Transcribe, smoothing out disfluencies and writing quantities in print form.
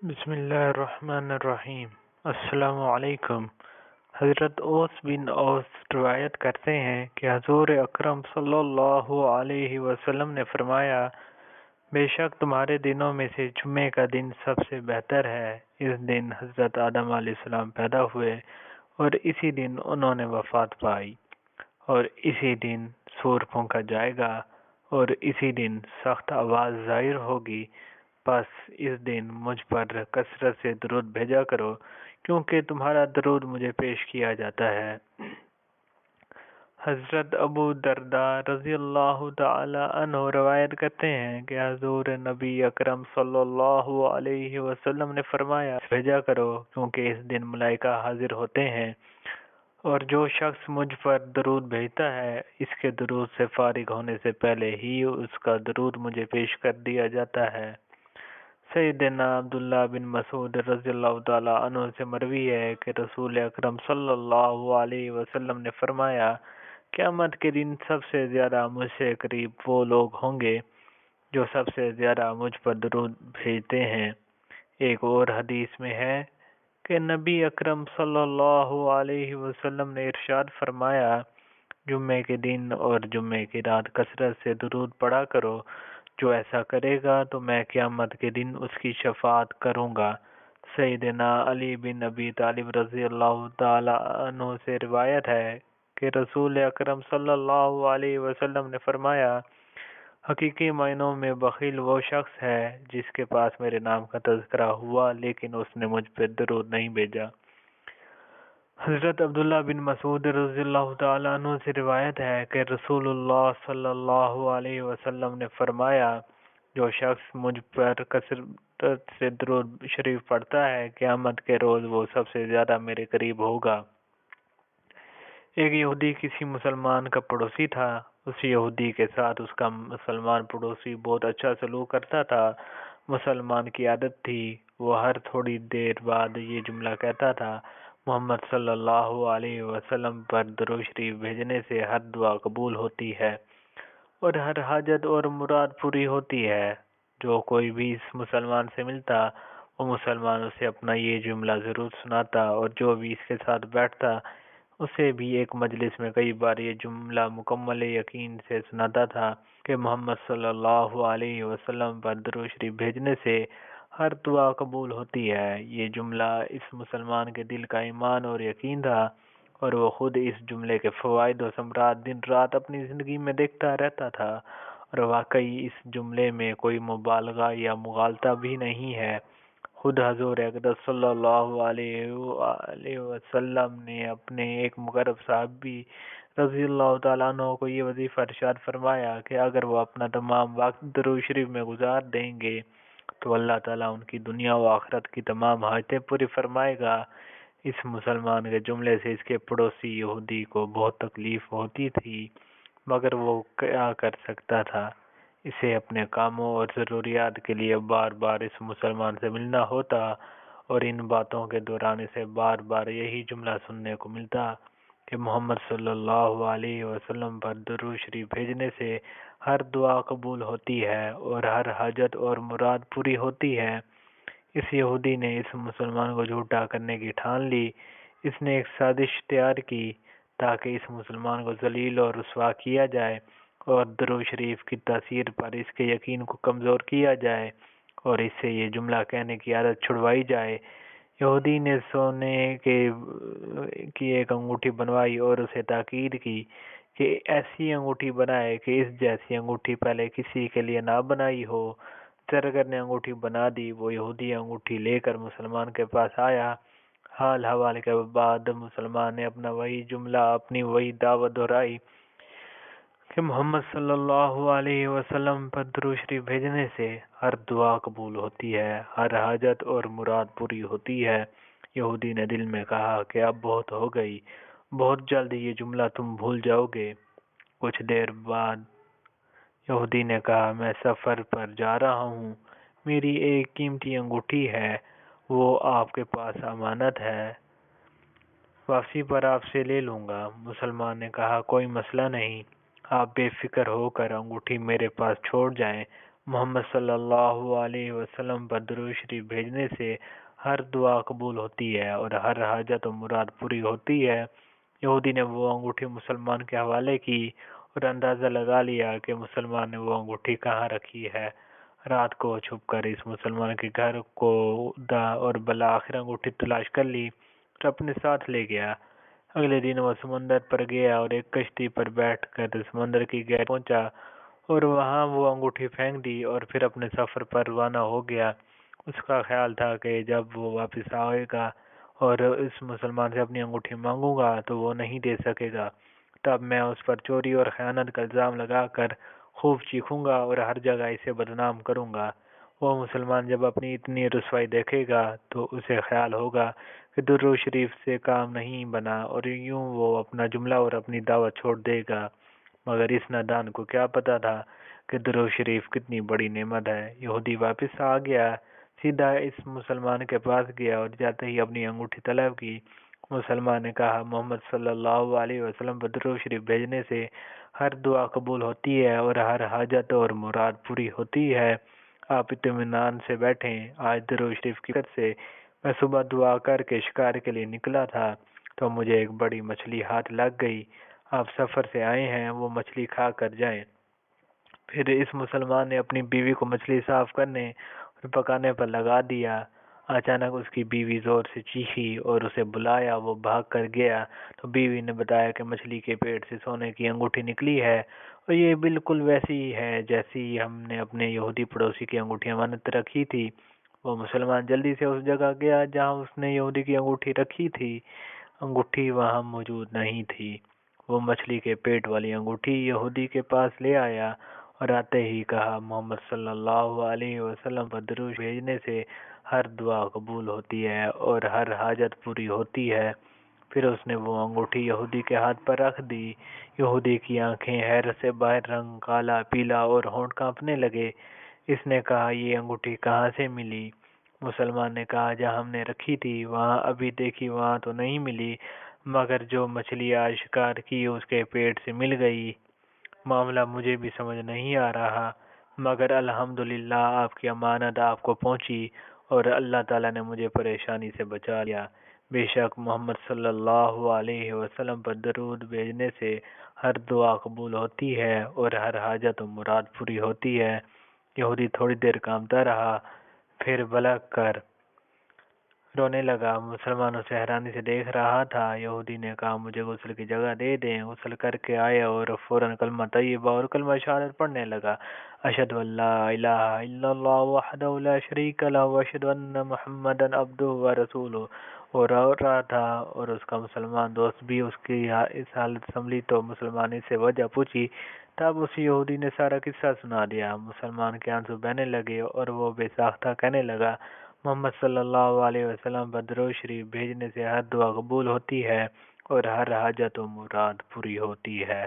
بسم اللہ الرحمن الرحیم۔ السلام علیکم۔ حضرت اوس بن اوس روایت کرتے ہیں کہ حضور اکرم صلی اللہ علیہ وسلم نے فرمایا، بے شک تمہارے دنوں میں سے جمعے کا دن سب سے بہتر ہے۔ اس دن حضرت آدم علیہ السلام پیدا ہوئے اور اسی دن انہوں نے وفات پائی، اور اسی دن سور پھونکا جائے گا اور اسی دن سخت آواز ظاہر ہوگی۔ بس اس دن مجھ پر کثرت سے درود بھیجا کرو، کیونکہ تمہارا درود مجھے پیش کیا جاتا ہے۔ حضرت ابو درداء رضی اللہ تعالی عنہ روایت کرتے ہیں کہ حضور نبی اکرم صلی اللہ علیہ وسلم نے فرمایا، بھیجا کرو کیونکہ اس دن ملائکہ حاضر ہوتے ہیں، اور جو شخص مجھ پر درود بھیجتا ہے، اس کے درود سے فارغ ہونے سے پہلے ہی اس کا درود مجھے پیش کر دیا جاتا ہے۔ سیدنا عبداللہ بن مسعود رضی اللہ تعالی عنہ سے مروی ہے کہ رسول اکرم صلی اللہ علیہ وسلم نے فرمایا، قیامت کے دن سب سے زیادہ مجھ سے قریب وہ لوگ ہوں گے جو سب سے زیادہ مجھ پر درود بھیجتے ہیں۔ ایک اور حدیث میں ہے کہ نبی اکرم صلی اللہ علیہ وسلم نے ارشاد فرمایا، جمعے کے دن اور جمعے کی رات کثرت سے درود پڑھا کرو، جو ایسا کرے گا تو میں قیامت کے دن اس کی شفاعت کروں گا۔ سیدنا علی بن ابی طالب رضی اللہ تعالی عنہ سے روایت ہے کہ رسول اکرم صلی اللہ علیہ وسلم نے فرمایا، حقیقی معنوں میں بخیل وہ شخص ہے جس کے پاس میرے نام کا تذکرہ ہوا لیکن اس نے مجھ پہ درود نہیں بھیجا۔ حضرت عبداللہ بن مسعود رضی اللہ تعالیٰ عنہ سے روایت ہے کہ رسول اللہ صلی اللہ علیہ وسلم نے فرمایا، جو شخص مجھ پر کثرت سے درود شریف پڑھتا ہے، قیامت کے روز وہ سب سے زیادہ میرے قریب ہوگا۔ ایک یہودی کسی مسلمان کا پڑوسی تھا۔ اس یہودی کے ساتھ اس کا مسلمان پڑوسی بہت اچھا سلوک کرتا تھا۔ مسلمان کی عادت تھی، وہ ہر تھوڑی دیر بعد یہ جملہ کہتا تھا، محمد صلی اللہ علیہ وسلم پر درود شریف بھیجنے سے ہر دعا قبول ہوتی ہے اور ہر حاجت اور مراد پوری ہوتی ہے۔ جو کوئی بھی اس مسلمان سے ملتا، وہ مسلمان اسے اپنا یہ جملہ ضرور سناتا، اور جو بھی اس کے ساتھ بیٹھتا اسے بھی ایک مجلس میں کئی بار یہ جملہ مکمل یقین سے سناتا تھا کہ محمد صلی اللہ علیہ وسلم پر درود شریف بھیجنے سے ہر دعا قبول ہوتی ہے۔ یہ جملہ اس مسلمان کے دل کا ایمان اور یقین تھا، اور وہ خود اس جملے کے فوائد و ثمرات دن رات اپنی زندگی میں دیکھتا رہتا تھا، اور واقعی اس جملے میں کوئی مبالغہ یا مغالطہ بھی نہیں ہے۔ خود حضور اقدس صلی اللہ علیہ وسلم نے اپنے ایک مقرب صحابی رضی اللہ تعالیٰ عنہ کو یہ وظیفہ ارشاد فرمایا کہ اگر وہ اپنا تمام وقت درود شریف میں گزار دیں گے تو اللہ تعالیٰ ان کی دنیا و آخرت کی تمام حاجتیں پوری فرمائے گا۔ اس مسلمان کے جملے سے اس کے پڑوسی یہودی کو بہت تکلیف ہوتی تھی، مگر وہ کیا کر سکتا تھا؟ اسے اپنے کاموں اور ضروریات کے لیے بار بار اس مسلمان سے ملنا ہوتا، اور ان باتوں کے دوران اسے بار بار یہی جملہ سننے کو ملتا کہ محمد صلی اللہ علیہ وسلم پر درود شریف بھیجنے سے ہر دعا قبول ہوتی ہے اور ہر حاجت اور مراد پوری ہوتی ہے۔ اس یہودی نے اس مسلمان کو جھوٹا کرنے کی ٹھان لی۔ اس نے ایک سازش تیار کی تاکہ اس مسلمان کو ذلیل اور رسوا کیا جائے اور درود شریف کی تاثیر پر اس کے یقین کو کمزور کیا جائے اور اس سے یہ جملہ کہنے کی عادت چھڑوائی جائے۔ یہودی نے سونے کی ایک انگوٹھی بنوائی اور اسے تاکید کی کہ ایسی انگوٹھی بنائے کہ اس جیسی انگوٹھی پہلے کسی کے لیے نہ بنائی ہو۔ زرگر نے انگوٹھی بنا دی۔ وہ یہودی انگوٹھی لے کر مسلمان کے پاس آیا۔ حال حوالے کے بعد مسلمان نے اپنا وہی جملہ، اپنی وہی دعوت دہرائی کہ محمد صلی اللہ علیہ وسلم پر درود شریف بھیجنے سے ہر دعا قبول ہوتی ہے، ہر حاجت اور مراد پوری ہوتی ہے۔ یہودی نے دل میں کہا کہ اب بہت ہو گئی، بہت جلد یہ جملہ تم بھول جاؤ گے۔ کچھ دیر بعد یہودی نے کہا، میں سفر پر جا رہا ہوں، میری ایک قیمتی انگوٹھی ہے، وہ آپ کے پاس امانت ہے، واپسی پر آپ سے لے لوں گا۔ مسلمان نے کہا، کوئی مسئلہ نہیں، آپ بے فکر ہو کر انگوٹھی میرے پاس چھوڑ جائیں، محمد صلی اللہ علیہ وسلم پر درود شریف بھیجنے سے ہر دعا قبول ہوتی ہے اور ہر حاجت و مراد پوری ہوتی ہے۔ یہودی نے وہ انگوٹھی مسلمان کے حوالے کی اور اندازہ لگا لیا کہ مسلمان نے وہ انگوٹھی کہاں رکھی ہے۔ رات کو چھپ کر اس مسلمان کے گھر کو دا اور بالآخر انگوٹھی تلاش کر لی اور اپنے ساتھ لے گیا۔ اگلے دن وہ سمندر پر گیا اور ایک کشتی پر بیٹھ کر سمندر کی گہرائی پہنچا اور وہاں وہ انگوٹھی پھینک دی اور پھر اپنے سفر پر روانہ ہو گیا۔ اس کا خیال تھا کہ جب وہ واپس آئے گا اور اس مسلمان سے اپنی انگوٹھی مانگوں گا تو وہ نہیں دے سکے گا، تب میں اس پر چوری اور خیانت کا الزام لگا کر خوب چیخوں گا اور ہر جگہ اسے بدنام کروں گا۔ وہ مسلمان جب اپنی اتنی رسوائی دیکھے گا تو اسے خیال ہوگا کہ درود شریف سے کام نہیں بنا اور یوں وہ اپنا جملہ اور اپنی دعوت چھوڑ دے گا۔ مگر اس نادان کو کیا پتا تھا کہ درود شریف کتنی بڑی نعمت ہے۔ یہودی واپس آ گیا، سیدھا اس مسلمان کے پاس گیا اور جاتے ہی اپنی انگوٹھی طلب کی۔ مسلمان نے کہا، محمد صلی اللہ علیہ وسلم پر درود شریف بھیجنے سے ہر دعا قبول ہوتی ہے اور ہر حاجت اور مراد پوری ہوتی ہے۔ آپ اطمینان سے بیٹھیں، آج درود شریف کی برکت سے میں صبح دعا کر کے شکار کے لیے نکلا تھا تو مجھے ایک بڑی مچھلی ہاتھ لگ گئی۔ آپ سفر سے آئے ہیں، وہ مچھلی کھا کر جائیں۔ پھر اس مسلمان نے اپنی بیوی کو مچھلی صاف کرنے اور پکانے پر لگا دیا۔ اچانک اس کی بیوی زور سے چیخی اور اسے بلایا۔ وہ بھاگ کر گیا تو بیوی نے بتایا کہ مچھلی کے پیٹ سے سونے کی انگوٹھی نکلی ہے اور یہ بالکل ویسی ہی ہے جیسی ہم نے اپنے یہودی پڑوسی کی انگوٹھی امانت رکھی تھی۔ وہ مسلمان جلدی سے اس جگہ گیا جہاں اس نے یہودی کی انگوٹھی رکھی تھی۔ انگوٹھی وہاں موجود نہیں تھی۔ وہ مچھلی کے پیٹ والی انگوٹھی یہودی کے پاس لے آیا اور آتے ہی کہا، محمد صلی اللہ علیہ وسلم پر درود بھیجنے سے ہر دعا قبول ہوتی ہے اور ہر حاجت پوری ہوتی ہے۔ پھر اس نے وہ انگوٹھی یہودی کے ہاتھ پر رکھ دی۔ یہودی کی آنکھیں حیرت سے باہر، رنگ کالا پیلا اور ہونٹ کانپنے لگے۔ اس نے کہا، یہ انگوٹھی کہاں سے ملی؟ مسلمان نے کہا، جہاں ہم نے رکھی تھی وہاں ابھی دیکھی وہاں تو نہیں ملی، مگر جو مچھلی آج شکار کی اس کے پیٹ سے مل گئی۔ معاملہ مجھے بھی سمجھ نہیں آ رہا، مگر الحمدللہ آپ کی امانت آپ کو پہنچی اور اللہ تعالیٰ نے مجھے پریشانی سے بچا لیا۔ بے شک محمد صلی اللہ علیہ وسلم پر درود بھیجنے سے ہر دعا قبول ہوتی ہے اور ہر حاجت و مراد پوری ہوتی ہے۔ یہودی تھوڑی دیر کانپتا رہا، پھر بلک کر رونے لگا۔ مسلمان اسے حیرانی سے دیکھ رہا تھا۔ یہودی نے کہا، مجھے غسل کی جگہ دے دیں۔ غسل کر کے آیا اور فوراً کلمہ طیبہ اور کلمہ شہادت پڑھنے لگا۔ اشہد ان لا الہ الا اللہ وحدہ لا شریک لہ واشہد ان محمدا عبدہ ورسولہ۔ وہ رو رہا تھا اور اس کا مسلمان دوست بھی اس کی اس حالت سنبھلی تو مسلمان نے اس سے وجہ پوچھی۔ تب اس یہودی نے سارا قصہ سنا دیا۔ مسلمان کے آنسو بہنے لگے اور وہ بے ساختہ کہنے لگا، محمد صلی اللہ علیہ وسلم پر درود شریف بھیجنے سے ہر دعا قبول ہوتی ہے اور ہر حاجت و مراد پوری ہوتی ہے۔